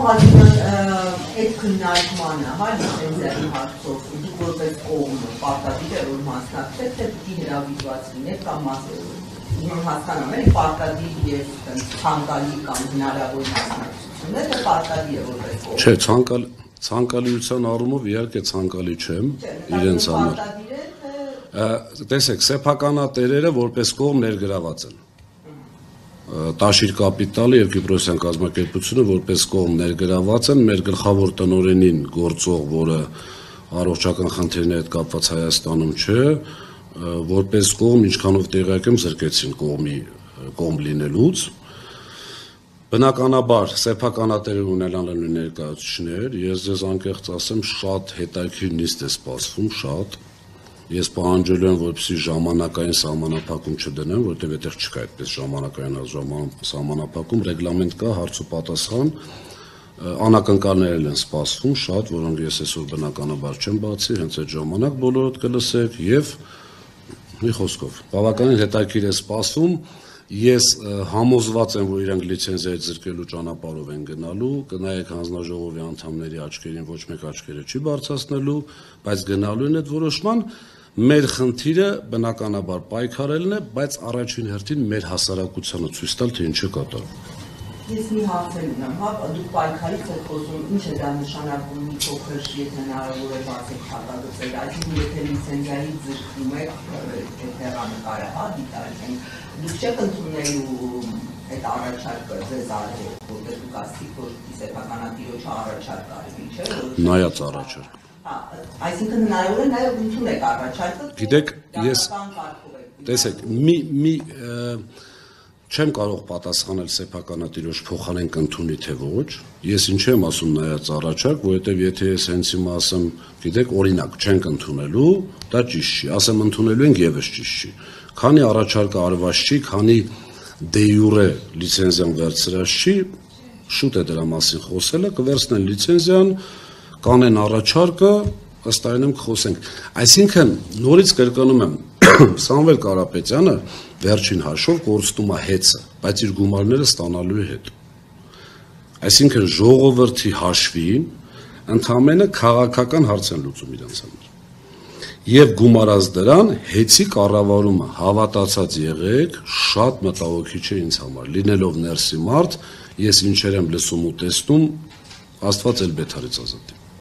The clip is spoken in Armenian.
Հակոբյան, այդ քննարկմանը, հա, լիցենզիայի հարցով, դուք որպես կողմ պարտադիր է որ մասնակցեք, թե պիտի հրավիրված լինեք կամ հասկանում եք պարտադիր եւ ցանկալի կամ հնարավոր մասնակցություն է, թե պարտադիր է որպես կողմ։ Չէ, ցանկալիության առումով իհարկե ցանկալի չեմ իրենց համար։ Տեսեք, սեփականատերերը որպես կողմ ներգրաված են։ Տաշիր կապիտալը եւ Կիպրոսյան կազմակերպությունը որպես կողմ ներգրաված են մեր գլխավոր տնօրենին գործող, որը առողջական խնդիրների հետ կապված Հայաստանում չէ, որպես կողմ ինչքանով տեղյակ եմ զրկեցին կողմ լինելուց։ Բնականաբար սեփականատերեր ունենալու ներկայացուցիչներ, ես ձեզ անկեղծ ասեմ, շատ հետաքրքիր նիստ է սպասվում, շատ։ Ես պահանջելու եմ, որպեսզի ժամանակային սահմանափակում չդնեմ, որովհետև այդտեղ չկա այդպես ժամանակային սահմանափակում, ռեգլամենտ կա, հարց ու պատասխան, անակնկալներ են սպասվում շատ, որոնք ես այսօր բնականաբար չեմ բացի, հենց այդ ժամանակ բոլորդ կլսեք եւ մի խոսքով, բավականին հետաքրքիր է սպասվում, ես համոզված եմ, որ իրանք լիցենզիայից զրկելու ճանապարհով են գնալու, կնայեք հանձնաժողովի անդամների աչքերին, ոչ մեկ աչքերը չի բարձրացնելու, բայց գնալու են այդ որոշման, մեր խնդիրը բնականաբար պայքարելն է, բայց առաջին հերթին մեր հասարակությանը ցույց տալ, թե ինչ է կատարվում։ Ես մի հարցեր ունեմ, հա, դուք պայքարից եք խոսում, ինչ է դա նշանակում մի փոքր եթե հնարավոր է բացեք հատկացնել, այսինքն եթե լիցենզիայի զրկում եք այդ հեռանկարը, հա, դիտարկեն, դուք չեք ընդունելու այդ առաջարկը ձեզ արժեք, որտեղ դուք ասիք, որ սեփականատիրոջ առաջարկ արվի, չէ՞։ Նայած առաջարկ։ Այսինքն հնարավոր է նաև ընդունեք առաջարկը։ Գիտեք, ես տեսեք, չեմ կարող պատասխանել սեփականատիրոջ փոխարեն կընդունի թե ոչ, ես ինչ եմ ասում նայած առաջարկ, որովհետև եթե ես հենց հիմա ասեմ, գիտեք, օրինակ չենք ընդունելու, դա ճիշտ չի, ասեմ ընդունելու ենք եւս ճիշտ չի։ Քանի առաջարկը արված չի, քանի դե յուրե լիցենզիան վերցրած չի, շուտ է դրա մասին խոսելը, կվերցնեն լիցենզիան, կանեն առաջարկը, ըստ այնմ կխոսենք։ Այսինքն նորից կրկնում եմ, Սամվել Կարապետյանը վերջին հաշվով կորցնում է հեծը, բայց իր գումարները ստանալու է հետ։ Այսինքն ժողովրդի հաշվին ընդամենը քաղաքական հարց են լուծում իրենց համար։ Եվ գումարած դրան հեծի կառավարումը հավատացած եղեք, շատ մտահոգիչ է ինձ համար։ Լինելով ներսի մարդ, ես ինչեր եմ լսում ու տեսնում, Աստված էլ բեթարից ազատի։